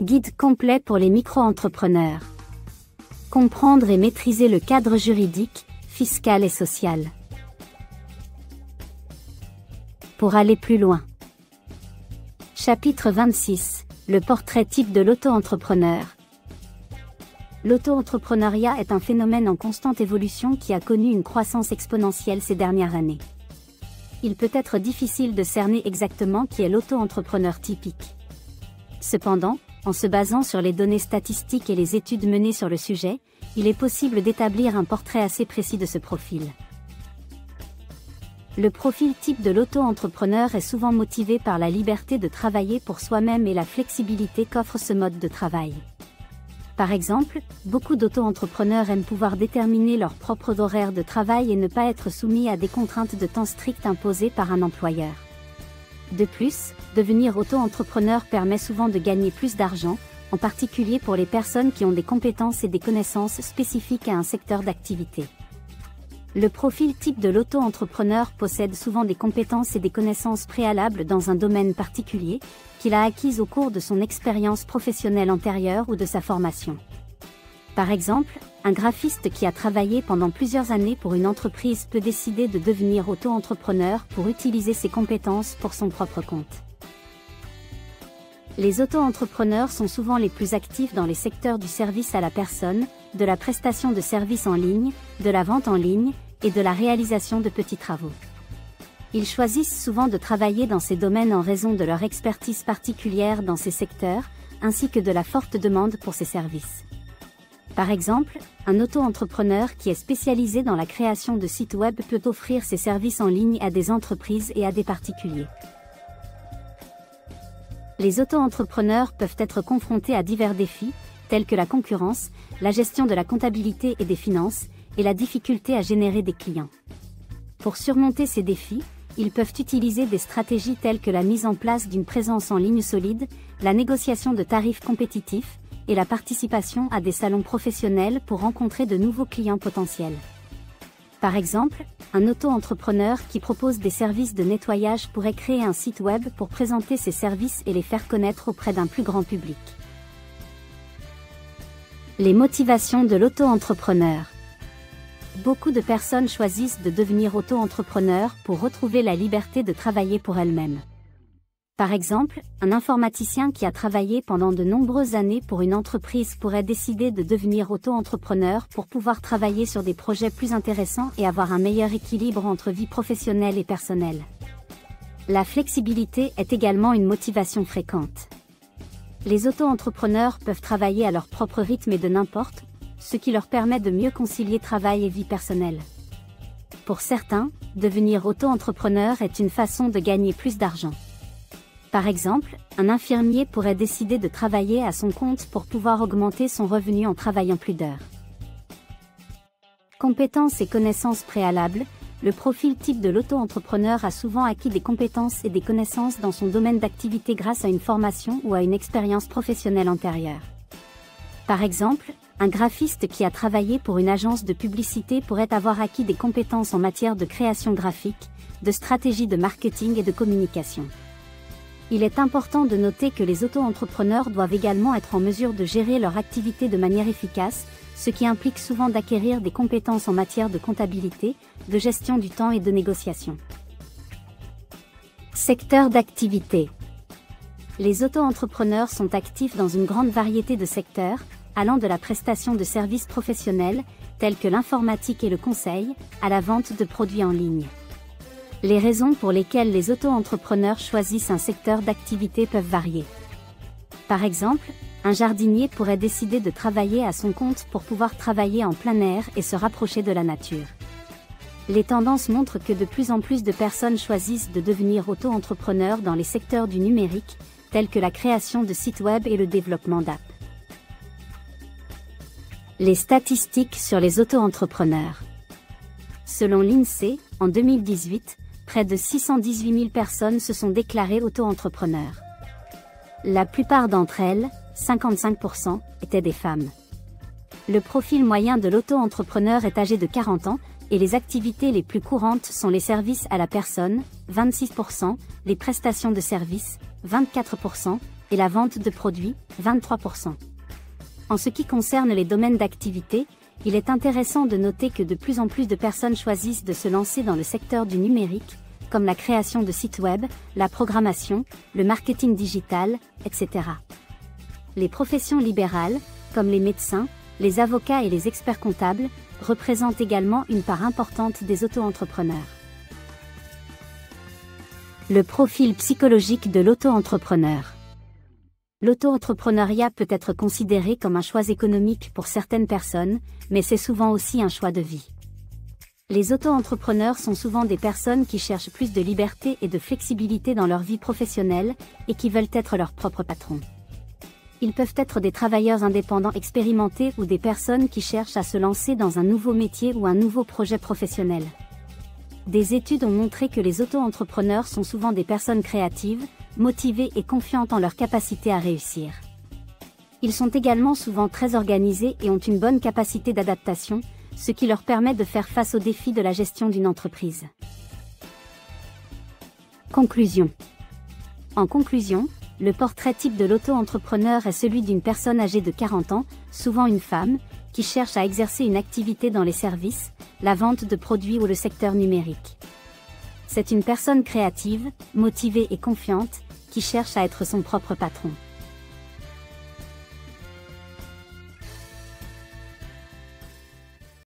Guide complet pour les micro-entrepreneurs. Comprendre et maîtriser le cadre juridique, fiscal et social. Pour aller plus loin. Chapitre 26. Le portrait type de l'auto-entrepreneur. L'auto-entrepreneuriat est un phénomène en constante évolution qui a connu une croissance exponentielle ces dernières années. Il peut être difficile de cerner exactement qui est l'auto-entrepreneur typique. Cependant, en se basant sur les données statistiques et les études menées sur le sujet, il est possible d'établir un portrait assez précis de ce profil. Le profil type de l'auto-entrepreneur est souvent motivé par la liberté de travailler pour soi-même et la flexibilité qu'offre ce mode de travail. Par exemple, beaucoup d'auto-entrepreneurs aiment pouvoir déterminer leur propre horaire de travail et ne pas être soumis à des contraintes de temps strictes imposées par un employeur. De plus, devenir auto-entrepreneur permet souvent de gagner plus d'argent, en particulier pour les personnes qui ont des compétences et des connaissances spécifiques à un secteur d'activité. Le profil type de l'auto-entrepreneur possède souvent des compétences et des connaissances préalables dans un domaine particulier, qu'il a acquises au cours de son expérience professionnelle antérieure ou de sa formation. Par exemple, un graphiste qui a travaillé pendant plusieurs années pour une entreprise peut décider de devenir auto-entrepreneur pour utiliser ses compétences pour son propre compte. Les auto-entrepreneurs sont souvent les plus actifs dans les secteurs du service à la personne, de la prestation de services en ligne, de la vente en ligne, et de la réalisation de petits travaux. Ils choisissent souvent de travailler dans ces domaines en raison de leur expertise particulière dans ces secteurs, ainsi que de la forte demande pour ces services. Par exemple, un auto-entrepreneur qui est spécialisé dans la création de sites web peut offrir ses services en ligne à des entreprises et à des particuliers. Les auto-entrepreneurs peuvent être confrontés à divers défis, tels que la concurrence, la gestion de la comptabilité et des finances, et la difficulté à générer des clients. Pour surmonter ces défis, ils peuvent utiliser des stratégies telles que la mise en place d'une présence en ligne solide, la négociation de tarifs compétitifs, et la participation à des salons professionnels pour rencontrer de nouveaux clients potentiels. Par exemple, un auto-entrepreneur qui propose des services de nettoyage pourrait créer un site web pour présenter ses services et les faire connaître auprès d'un plus grand public. Les motivations de l'auto-entrepreneur. Beaucoup de personnes choisissent de devenir auto-entrepreneur pour retrouver la liberté de travailler pour elles-mêmes. Par exemple, un informaticien qui a travaillé pendant de nombreuses années pour une entreprise pourrait décider de devenir auto-entrepreneur pour pouvoir travailler sur des projets plus intéressants et avoir un meilleur équilibre entre vie professionnelle et personnelle. La flexibilité est également une motivation fréquente. Les auto-entrepreneurs peuvent travailler à leur propre rythme et de n'importe, ce qui leur permet de mieux concilier travail et vie personnelle. Pour certains, devenir auto-entrepreneur est une façon de gagner plus d'argent. Par exemple, un infirmier pourrait décider de travailler à son compte pour pouvoir augmenter son revenu en travaillant plus d'heures. Compétences et connaissances préalables. Le profil type de l'auto-entrepreneur a souvent acquis des compétences et des connaissances dans son domaine d'activité grâce à une formation ou à une expérience professionnelle antérieure. Par exemple, un graphiste qui a travaillé pour une agence de publicité pourrait avoir acquis des compétences en matière de création graphique, de stratégie de marketing et de communication. Il est important de noter que les auto-entrepreneurs doivent également être en mesure de gérer leur activité de manière efficace, ce qui implique souvent d'acquérir des compétences en matière de comptabilité, de gestion du temps et de négociation. Secteur d'activité. Les auto-entrepreneurs sont actifs dans une grande variété de secteurs, allant de la prestation de services professionnels, tels que l'informatique et le conseil, à la vente de produits en ligne. Les raisons pour lesquelles les auto-entrepreneurs choisissent un secteur d'activité peuvent varier. Par exemple, un jardinier pourrait décider de travailler à son compte pour pouvoir travailler en plein air et se rapprocher de la nature. Les tendances montrent que de plus en plus de personnes choisissent de devenir auto-entrepreneurs dans les secteurs du numérique, tels que la création de sites web et le développement d'apps. Les statistiques sur les auto-entrepreneurs. Selon l'INSEE, en 2018, près de 618 000 personnes se sont déclarées auto-entrepreneurs. La plupart d'entre elles, 55%, étaient des femmes. Le profil moyen de l'auto-entrepreneur est âgé de 40 ans, et les activités les plus courantes sont les services à la personne, 26%, les prestations de services, 24%, et la vente de produits, 23%. En ce qui concerne les domaines d'activité, il est intéressant de noter que de plus en plus de personnes choisissent de se lancer dans le secteur du numérique, comme la création de sites web, la programmation, le marketing digital, etc. Les professions libérales, comme les médecins, les avocats et les experts comptables, représentent également une part importante des auto-entrepreneurs. Le profil psychologique de l'auto-entrepreneur. L'auto-entrepreneuriat peut être considéré comme un choix économique pour certaines personnes, mais c'est souvent aussi un choix de vie. Les auto-entrepreneurs sont souvent des personnes qui cherchent plus de liberté et de flexibilité dans leur vie professionnelle et qui veulent être leurs propres patrons. Ils peuvent être des travailleurs indépendants expérimentés ou des personnes qui cherchent à se lancer dans un nouveau métier ou un nouveau projet professionnel. Des études ont montré que les auto-entrepreneurs sont souvent des personnes créatives, motivées et confiantes en leur capacité à réussir. Ils sont également souvent très organisés et ont une bonne capacité d'adaptation, ce qui leur permet de faire face aux défis de la gestion d'une entreprise. Conclusion. En conclusion, le portrait type de l'auto-entrepreneur est celui d'une personne âgée de 40 ans, souvent une femme, qui cherche à exercer une activité dans les services, la vente de produits ou le secteur numérique. C'est une personne créative, motivée et confiante, qui cherche à être son propre patron.